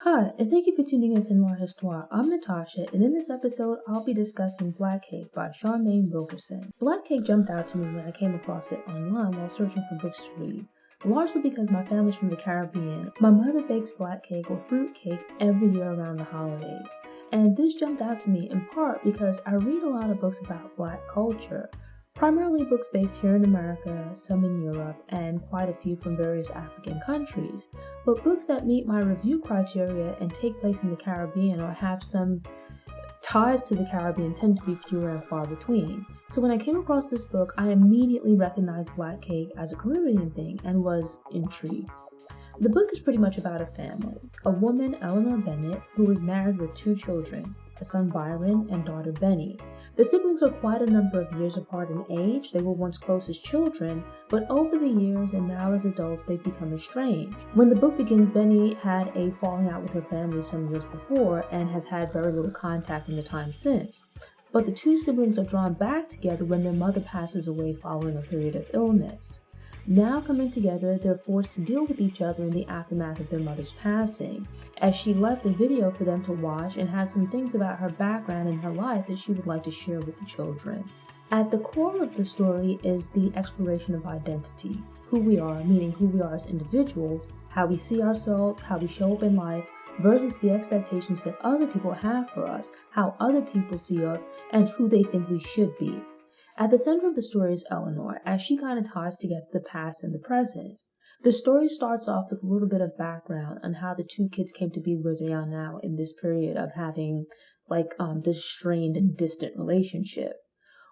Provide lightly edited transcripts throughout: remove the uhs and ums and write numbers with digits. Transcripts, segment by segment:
Hi, and thank you for tuning in to Noir Histoire. I'm Natasha, and in this episode, I'll be discussing Black Cake by Charmaine Wilkerson. Black Cake jumped out to me when I came across it online while searching for books to read, largely because my family's from the Caribbean. My mother bakes black cake or fruit cake every year around the holidays, and this jumped out to me in part because I read a lot of books about Black culture. Primarily books based here in America, some in Europe, and quite a few from various African countries. But books that meet my review criteria and take place in the Caribbean or have some ties to the Caribbean tend to be fewer and far between. So when I came across this book, I immediately recognized Black Cake as a Caribbean thing and was intrigued. The book is pretty much about a family. A woman, Eleanor Bennett, who was married with two children, a son Byron and daughter Benny. The siblings are quite a number of years apart in age. They were once close as children, but over the years and now as adults, they've become estranged. When the book begins, Benny had a falling out with her family some years before and has had very little contact in the time since. But the two siblings are drawn back together when their mother passes away following a period of illness. Now coming together, they're forced to deal with each other in the aftermath of their mother's passing, as she left a video for them to watch and has some things about her background and her life that she would like to share with the children. At the core of the story is the exploration of identity, who we are, meaning who we are as individuals, how we see ourselves, how we show up in life, versus the expectations that other people have for us, how other people see us, and who they think we should be. At the center of the story is Eleanor, as she kind of ties together the past and the present. The story starts off with a little bit of background on how the two kids came to be where they are now in this period of having this strained and distant relationship,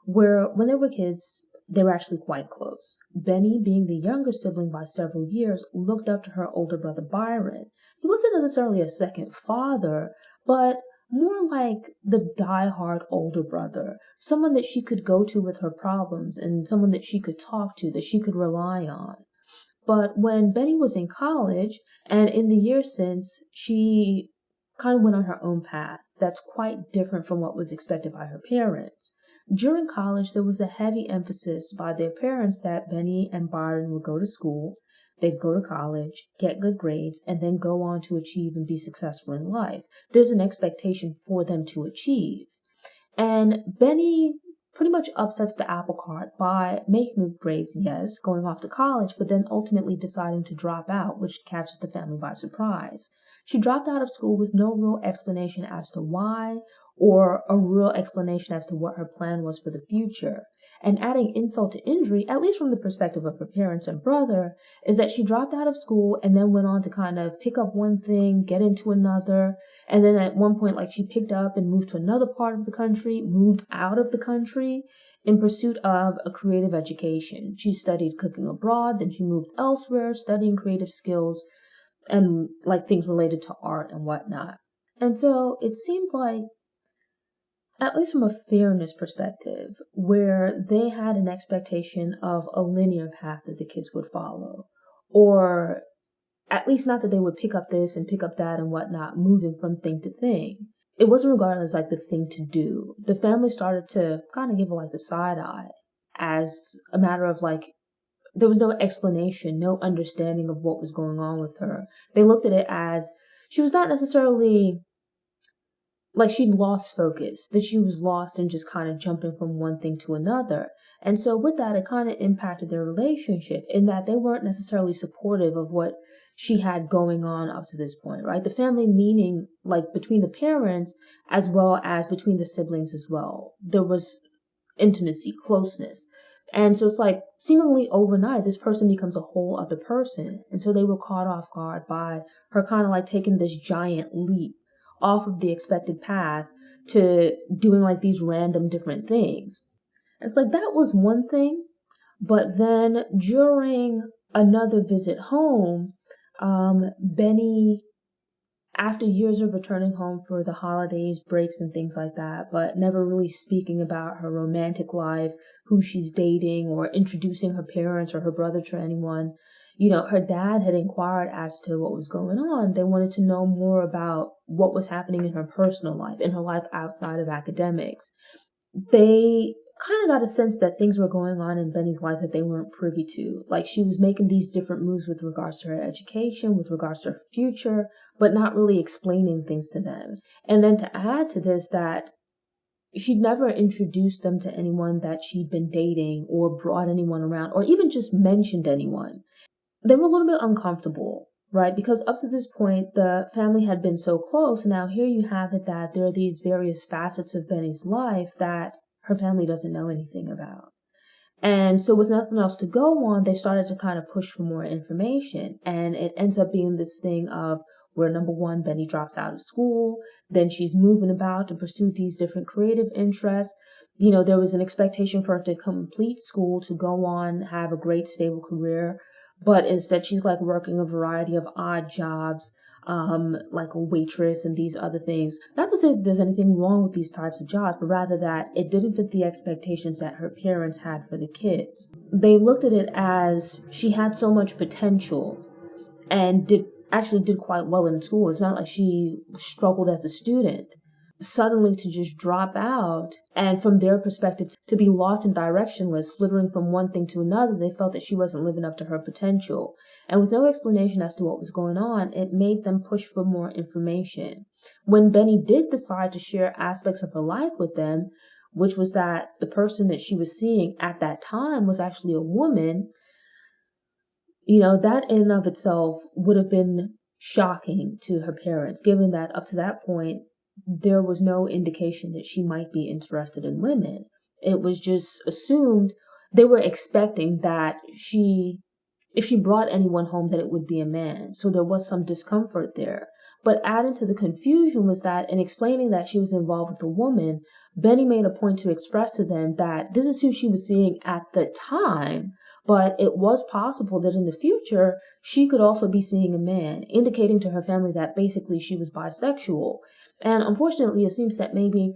where when they were kids, they were actually quite close. Benny, being the younger sibling by several years, looked up to her older brother Byron. He wasn't necessarily a second father, but more like the die-hard older brother, someone that she could go to with her problems and someone that she could talk to, that she could rely on. But when Benny was in college, and in the years since, she kind of went on her own path that's quite different from what was expected by her parents. During college, there was a heavy emphasis by their parents that Benny and Byron would go to school, they'd go to college, get good grades, and then go on to achieve and be successful in life. There's an expectation for them to achieve. And Benny pretty much upsets the apple cart by making good grades, yes, going off to college, but then ultimately deciding to drop out, which catches the family by surprise. She dropped out of school with no real explanation as to why, or a real explanation as to what her plan was for the future. And adding insult to injury, at least from the perspective of her parents and brother, is that she dropped out of school and then went on to kind of pick up one thing, get into another, and then at one point, she picked up and moved to another part of the country, moved out of the country in pursuit of a creative education. She studied cooking abroad, then she moved elsewhere, studying creative skills and things related to art and whatnot. And so it seemed like, at least from a fairness perspective, where they had an expectation of a linear path that the kids would follow, or at least not that they would pick up this and pick up that and whatnot, moving from thing to thing. It wasn't regarded as the thing to do. The family started to kind of give her the side eye as a matter of there was no explanation, no understanding of what was going on with her. They looked at it as she was not necessarily she'd lost focus, that she was lost in just kind of jumping from one thing to another. And so with that, it kind of impacted their relationship in that they weren't necessarily supportive of what she had going on up to this point, right? The family meaning between the parents as well as between the siblings as well. There was intimacy, closeness. And so it's seemingly overnight, this person becomes a whole other person. And so they were caught off guard by her kind of taking this giant leap off of the expected path to doing these random different things. It's that was one thing, but then during another visit home, Benny, after years of returning home for the holidays, breaks and things like that, but never really speaking about her romantic life, who she's dating, or introducing her parents or her brother to anyone, her dad had inquired as to what was going on. They wanted to know more about what was happening in her personal life, in her life outside of academics. they kind of got a sense that things were going on in Benny's life that they weren't privy to. Like, she was making these different moves with regards to her education, with regards to her future, but not really explaining things to them. And then to add to this, that she'd never introduced them to anyone that she'd been dating or brought anyone around or even just mentioned anyone. They were a little bit uncomfortable, right? Because up to this point, the family had been so close. And now here you have it that there are these various facets of Benny's life that her family doesn't know anything about. And so with nothing else to go on, they started to kind of push for more information. And it ends up being this thing of where, number one, Benny drops out of school. Then she's moving about to pursue these different creative interests. You know, there was an expectation for her to complete school, to go on, have a great stable career. But instead, she's like working a variety of odd jobs, like a waitress and these other things. Not to say that there's anything wrong with these types of jobs, but rather that it didn't fit the expectations that her parents had for the kids. They looked at it as she had so much potential and did quite well in school. It's not like she struggled as a student. Suddenly to just drop out, and from their perspective to be lost and directionless, flittering from one thing to another, they felt that she wasn't living up to her potential. And with no explanation as to what was going on, it made them push for more information. When Benny did decide to share aspects of her life with them, which was that the person that she was seeing at that time was actually a woman, you know, that in and of itself would have been shocking to her parents, given that up to that point, there was no indication that she might be interested in women. It was just assumed, they were expecting that if she brought anyone home, that it would be a man. So there was some discomfort there. But added to the confusion was that in explaining that she was involved with a woman, Benny made a point to express to them that this is who she was seeing at the time, but it was possible that in the future, she could also be seeing a man, indicating to her family that basically she was bisexual. And unfortunately, it seems that maybe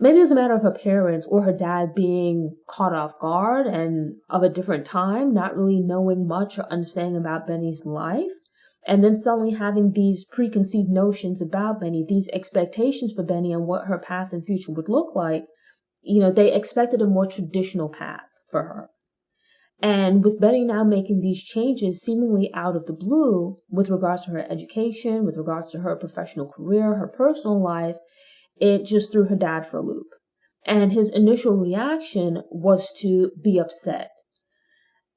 it was a matter of her parents or her dad being caught off guard and of a different time, not really knowing much or understanding about Benny's life. And then suddenly having these preconceived notions about Benny, these expectations for Benny and what her path and future would look like. You know, they expected a more traditional path for her. And with Benny now making these changes seemingly out of the blue with regards to her education, with regards to her professional career, her personal life, it just threw her dad for a loop. And his initial reaction was to be upset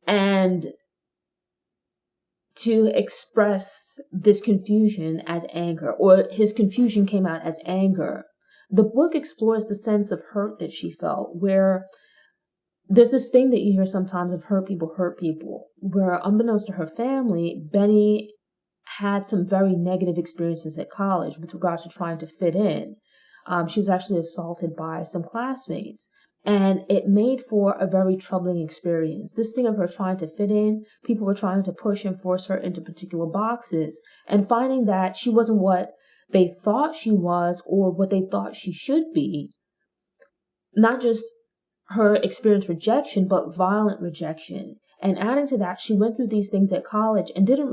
and to express this confusion as anger, or his confusion came out as anger. The book explores the sense of hurt that she felt, where there's this thing that you hear sometimes of hurt people, where unbeknownst to her family, Benny had some very negative experiences at college with regards to trying to fit in. She was actually assaulted by some classmates, and it made for a very troubling experience. This thing of her trying to fit in, people were trying to push and force her into particular boxes, and finding that she wasn't what they thought she was or what they thought she should be. Not just her experienced rejection, but violent rejection. And adding to that, she went through these things at college and did not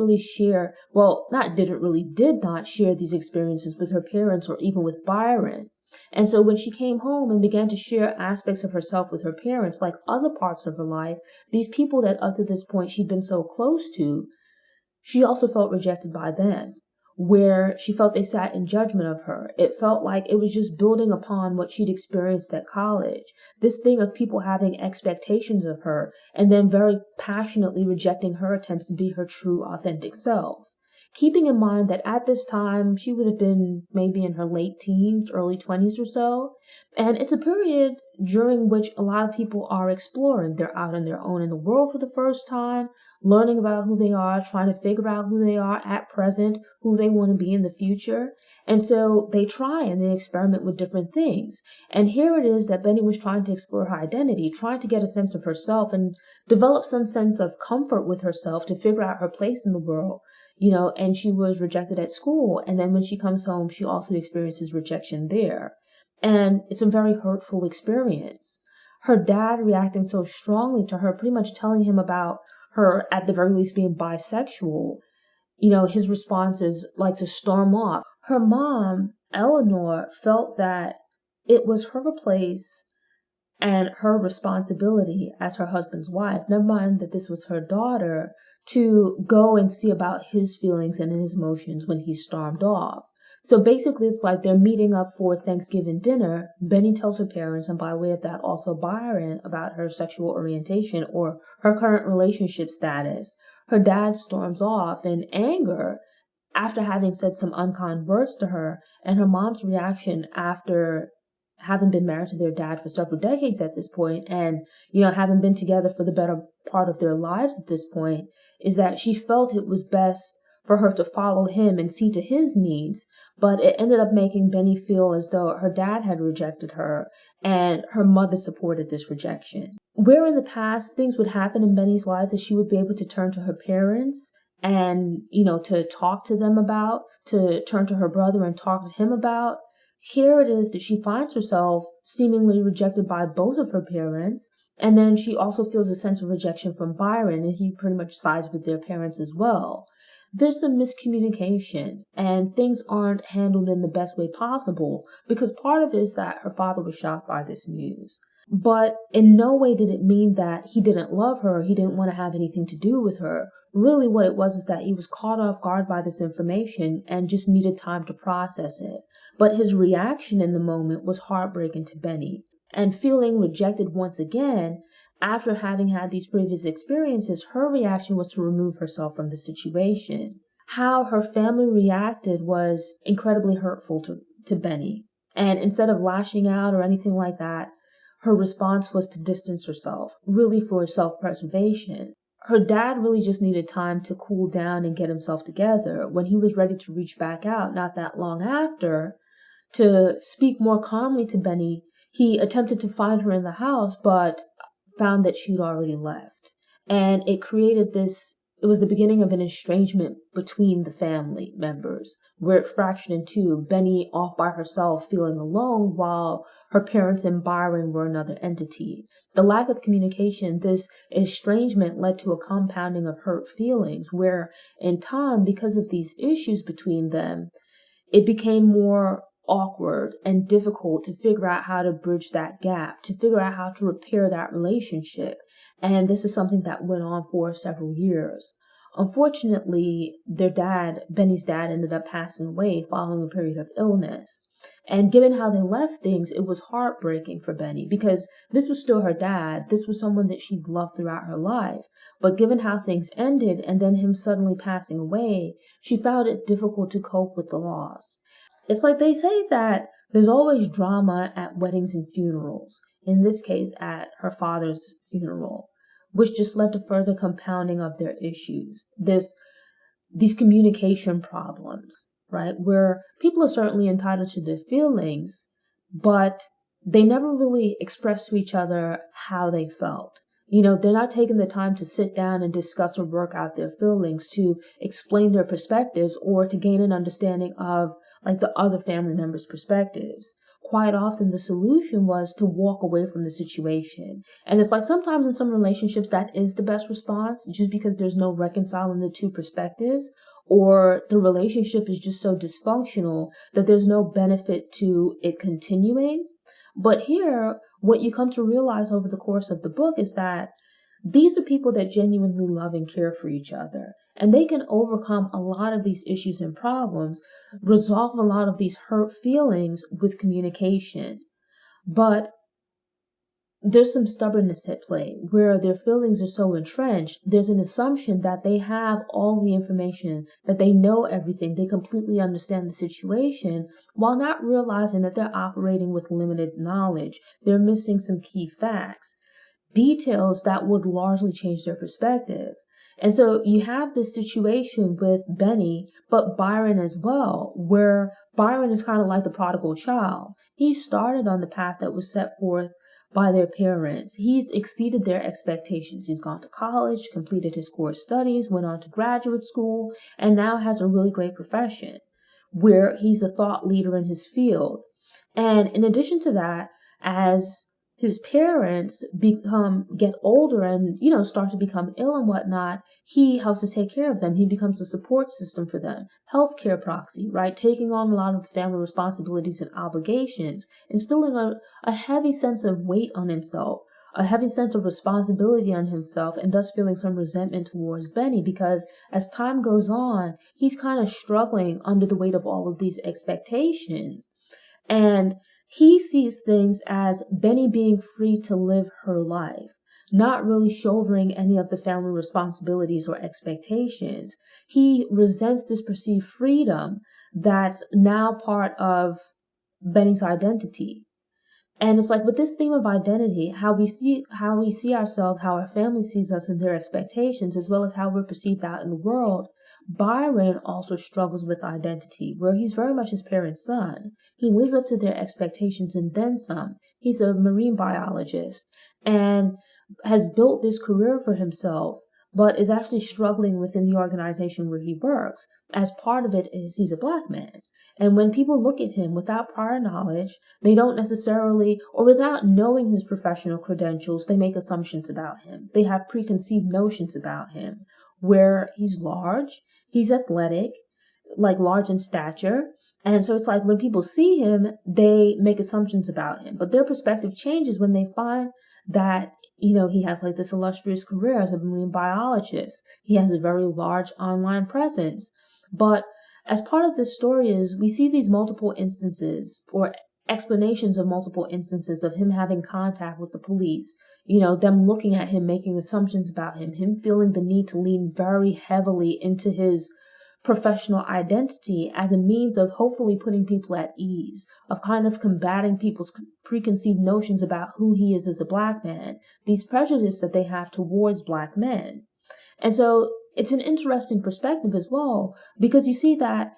share these experiences with her parents or even with Byron. And so when she came home and began to share aspects of herself with her parents, like other parts of her life, these people that up to this point she'd been so close to, she also felt rejected by them, where she felt they sat in judgment of her. It felt like it was just building upon what she'd experienced at college. This thing of people having expectations of her and then very passionately rejecting her attempts to be her true, authentic self. Keeping in mind that at this time, she would have been maybe in her late teens, early 20s or so. And it's a period during which a lot of people are exploring. They're out on their own in the world for the first time, learning about who they are, trying to figure out who they are at present, who they want to be in the future. And so they try and they experiment with different things. And here it is that Benny was trying to explore her identity, trying to get a sense of herself and develop some sense of comfort with herself to figure out her place in the world. You know, and she was rejected at school. And then when she comes home, she also experiences rejection there. And it's a very hurtful experience. Her dad reacting so strongly to her, pretty much telling him about her, at the very least, being bisexual. You know, his response is like to storm off. Her mom, Eleanor, felt that it was her place and her responsibility as her husband's wife, never mind that this was her daughter, to go and see about his feelings and his emotions when he stormed off. So basically, it's like they're meeting up for Thanksgiving dinner. Benny tells her parents, and by way of that, also Byron, about her sexual orientation or her current relationship status. Her dad storms off in anger after having said some unkind words to her, and her mom's reaction after having been married to their dad for several decades at this point and, having been together for the better part of their lives at this point, is that she felt it was best for her to follow him and see to his needs, but it ended up making Benny feel as though her dad had rejected her and her mother supported this rejection. Where in the past things would happen in Benny's life that she would be able to turn to her parents and, to talk to them about, to turn to her brother and talk to him about, here it is that she finds herself seemingly rejected by both of her parents, and then she also feels a sense of rejection from Byron as he pretty much sides with their parents as well. There's some miscommunication, and things aren't handled in the best way possible, because part of it is that her father was shocked by this news. But in no way did it mean that he didn't love her, he didn't want to have anything to do with her. Really what it was that he was caught off guard by this information and just needed time to process it. But his reaction in the moment was heartbreaking to Benny. And feeling rejected once again, after having had these previous experiences, her reaction was to remove herself from the situation. How her family reacted was incredibly hurtful to Benny. And instead of lashing out or anything like that, her response was to distance herself, really for self-preservation. Her dad really just needed time to cool down and get himself together. When he was ready to reach back out, not that long after, to speak more calmly to Benny, he attempted to find her in the house, but found that she'd already left. And it created it was the beginning of an estrangement between the family members, where it fractured in two, Benny off by herself feeling alone, while her parents and Byron were another entity. The lack of communication, this estrangement led to a compounding of hurt feelings, where in time, because of these issues between them, it became more awkward and difficult to figure out how to bridge that gap, to figure out how to repair that relationship. And this is something that went on for several years. Unfortunately, Benny's dad, ended up passing away following a period of illness. And given how they left things, it was heartbreaking for Benny because this was still her dad. This was someone that she'd loved throughout her life. But given how things ended and then him suddenly passing away, she found it difficult to cope with the loss. It's like they say that there's always drama at weddings and funerals, in this case at her father's funeral, which just led to further compounding of their issues. These communication problems, right? Where people are certainly entitled to their feelings, but they never really express to each other how they felt. They're not taking the time to sit down and discuss or work out their feelings, to explain their perspectives, or to gain an understanding of the other family members' perspectives. Quite often the solution was to walk away from the situation. And it's like sometimes in some relationships that is the best response, just because there's no reconciling the two perspectives, or the relationship is just so dysfunctional that there's no benefit to it continuing. But here, what you come to realize over the course of the book is that these are people that genuinely love and care for each other. And they can overcome a lot of these issues and problems, resolve a lot of these hurt feelings with communication. But there's some stubbornness at play where their feelings are so entrenched. There's an assumption that they have all the information, that they know everything, they completely understand the situation, while not realizing that they're operating with limited knowledge. They're missing some key facts, details that would largely change their perspective. And so you have this situation with Benny, but Byron as well, where Byron is kind of like the prodigal child. He started on the path that was set forth by their parents. He's exceeded their expectations. He's gone to college, completed his core studies, went on to graduate school, and now has a really great profession where he's a thought leader in his field. And in addition to that, as his parents get older and, start to become ill and whatnot, he helps to take care of them. He becomes a support system for them. Healthcare proxy, right? Taking on a lot of the family responsibilities and obligations, instilling a heavy sense of weight on himself, a heavy sense of responsibility on himself, and thus feeling some resentment towards Benny, because as time goes on, he's kind of struggling under the weight of all of these expectations. And he sees things as Benny being free to live her life, not really shouldering any of the family responsibilities or expectations. He resents this perceived freedom that's now part of Benny's identity. And it's like with this theme of identity, how we see ourselves, how our family sees us and their expectations, as well as how we're perceived out in the world, Byron also struggles with identity, where he's very much his parents' son. He lives up to their expectations and then some. He's a marine biologist and has built this career for himself, but is actually struggling within the organization where he works. As part of it is he's a black man. And when people look at him without prior knowledge, they don't necessarily, or without knowing his professional credentials, they make assumptions about him. They have preconceived notions about him, where he's large, he's athletic, like large in stature. And so it's like when people see him, they make assumptions about him. But their perspective changes when they find that, he has like this illustrious career as a marine biologist. He has a very large online presence. But as part of this story is we see these multiple instances or explanations of multiple instances of him having contact with the police, them looking at him, making assumptions about him feeling the need to lean very heavily into his professional identity as a means of hopefully putting people at ease, of kind of combating people's preconceived notions about who he is as a black man, these prejudices that they have towards black men. And so it's an interesting perspective as well, because you see that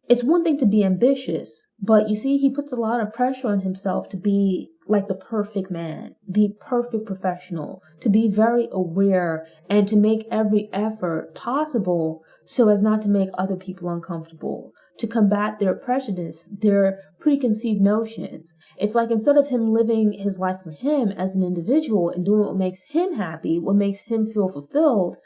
it's one thing to be ambitious, but you see he puts a lot of pressure on himself to be like the perfect man, the perfect professional, to be very aware and to make every effort possible so as not to make other people uncomfortable, to combat their prejudice, their preconceived notions. It's like instead of him living his life for him as an individual and doing what makes him happy, what makes him feel fulfilled,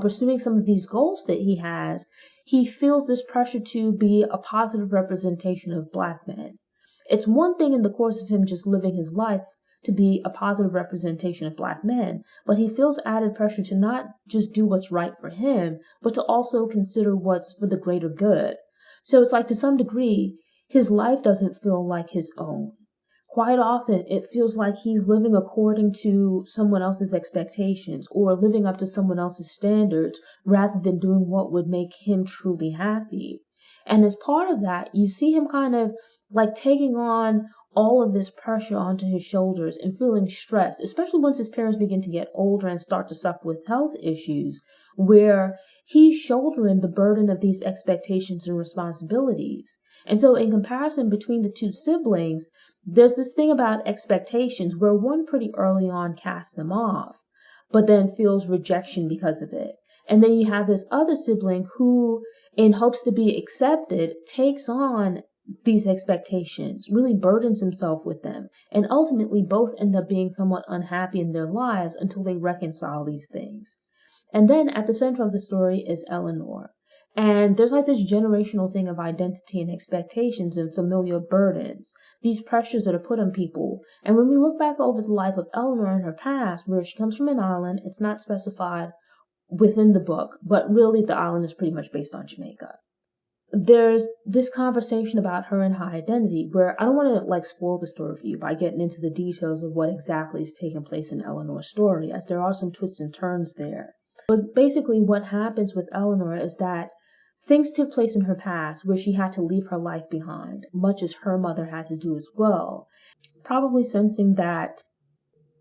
pursuing some of these goals that he has, he feels this pressure to be a positive representation of black men. It's one thing in the course of him just living his life to be a positive representation of black men, but he feels added pressure to not just do what's right for him, but to also consider what's for the greater good. So it's like to some degree, his life doesn't feel like his own. Quite often, it feels like he's living according to someone else's expectations or living up to someone else's standards rather than doing what would make him truly happy. And as part of that, you see him kind of like taking on all of this pressure onto his shoulders and feeling stressed, especially once his parents begin to get older and start to suffer with health issues, where he's shouldering the burden of these expectations and responsibilities. And so in comparison between the two siblings, there's this thing about expectations where one pretty early on casts them off, but then feels rejection because of it. And then you have this other sibling who, in hopes to be accepted, takes on these expectations, really burdens himself with them, and ultimately both end up being somewhat unhappy in their lives until they reconcile these things. And then at the center of the story is Eleanor. And there's like this generational thing of identity and expectations and familiar burdens, these pressures that are put on people. And when we look back over the life of Eleanor in her past, where she comes from an island, it's not specified within the book, but really the island is pretty much based on Jamaica. There's this conversation about her and her identity where I don't want to like spoil the story for you by getting into the details of what exactly is taking place in Eleanor's story, as there are some twists and turns there. But basically what happens with Eleanor is that things took place in her past where she had to leave her life behind, much as her mother had to do as well. Probably sensing that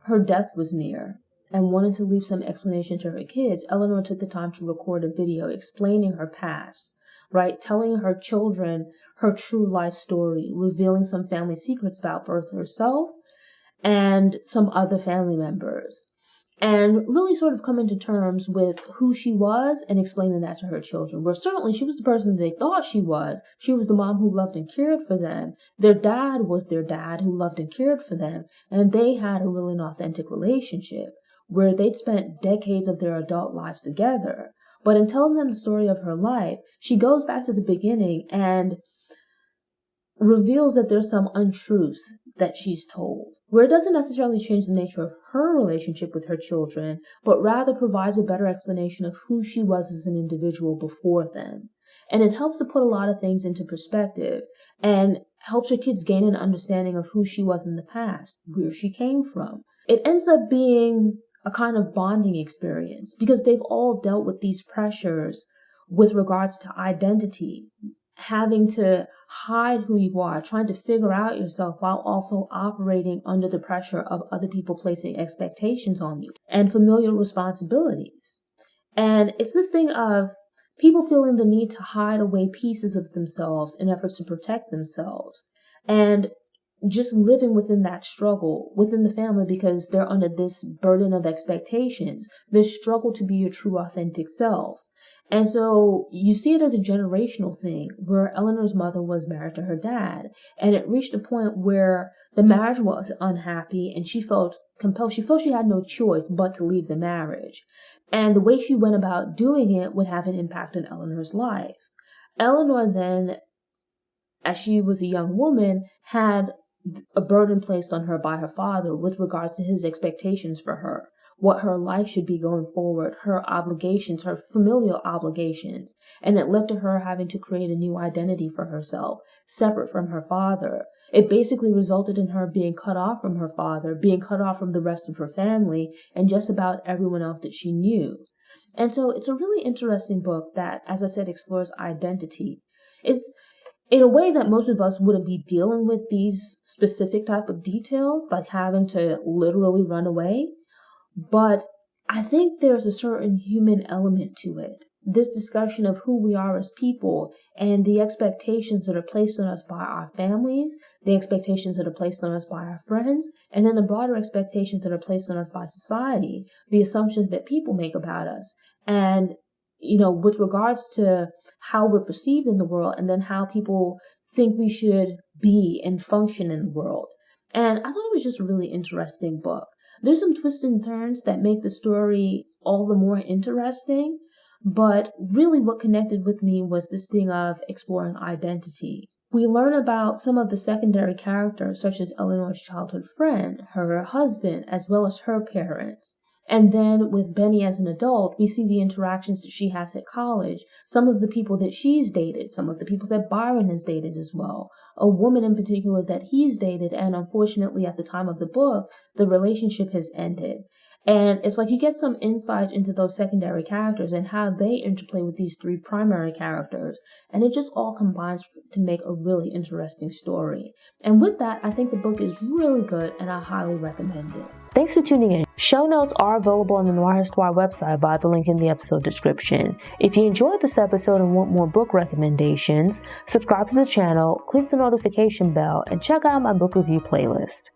her death was near and wanted to leave some explanation to her kids, Eleanor took the time to record a video explaining her past, right? Telling her children her true life story, revealing some family secrets about both herself and some other family members. and really sort of coming to terms with who she was and explaining that to her children. Where certainly she was the person they thought she was. She was the mom who loved and cared for them. Their dad was their dad who loved and cared for them. And they had a really an authentic relationship where they'd spent decades of their adult lives together. But in telling them the story of her life, she goes back to the beginning and reveals that there's some untruths that she's told, where it doesn't necessarily change the nature of her relationship with her children, but rather provides a better explanation of who she was as an individual before them. And it helps to put a lot of things into perspective and helps her kids gain an understanding of who she was in the past, where she came from. It ends up being a kind of bonding experience because they've all dealt with these pressures with regards to identity, having to hide who you are, trying to figure out yourself while also operating under the pressure of other people placing expectations on you and familial responsibilities. And it's this thing of people feeling the need to hide away pieces of themselves in efforts to protect themselves and just living within that struggle within the family because they're under this burden of expectations, this struggle to be your true authentic self. And so you see it as a generational thing where Eleanor's mother was married to her dad, and it reached a point where the marriage was unhappy and she felt compelled. She felt she had no choice but to leave the marriage. And the way she went about doing it would have an impact on Eleanor's life. Eleanor then, as she was a young woman, had a burden placed on her by her father with regards to his expectations for her, what her life should be going forward, her obligations, her familial obligations. And it led to her having to create a new identity for herself, separate from her father. It basically resulted in her being cut off from her father, being cut off from the rest of her family, and just about everyone else that she knew. And so it's a really interesting book that, as I said, explores identity. It's in a way that most of us wouldn't be dealing with these specific type of details, like having to literally run away. But I think there's a certain human element to it. This discussion of who we are as people and the expectations that are placed on us by our families, the expectations that are placed on us by our friends, and then the broader expectations that are placed on us by society, the assumptions that people make about us. And, with regards to how we're perceived in the world and then how people think we should be and function in the world. And I thought it was just a really interesting book. There's some twists and turns that make the story all the more interesting, but really what connected with me was this thing of exploring identity. We learn about some of the secondary characters, such as Eleanor's childhood friend, her husband, as well as her parents. And then with Benny as an adult, we see the interactions that she has at college, some of the people that she's dated, some of the people that Byron has dated as well, a woman in particular that he's dated, and unfortunately at the time of the book, the relationship has ended. And it's like you get some insight into those secondary characters and how they interplay with these three primary characters. And it just all combines to make a really interesting story. And with that, I think the book is really good and I highly recommend it. Thanks for tuning in. Show notes are available on the Noir Histoire website via the link in the episode description. If you enjoyed this episode and want more book recommendations, subscribe to the channel, click the notification bell, and check out my book review playlist.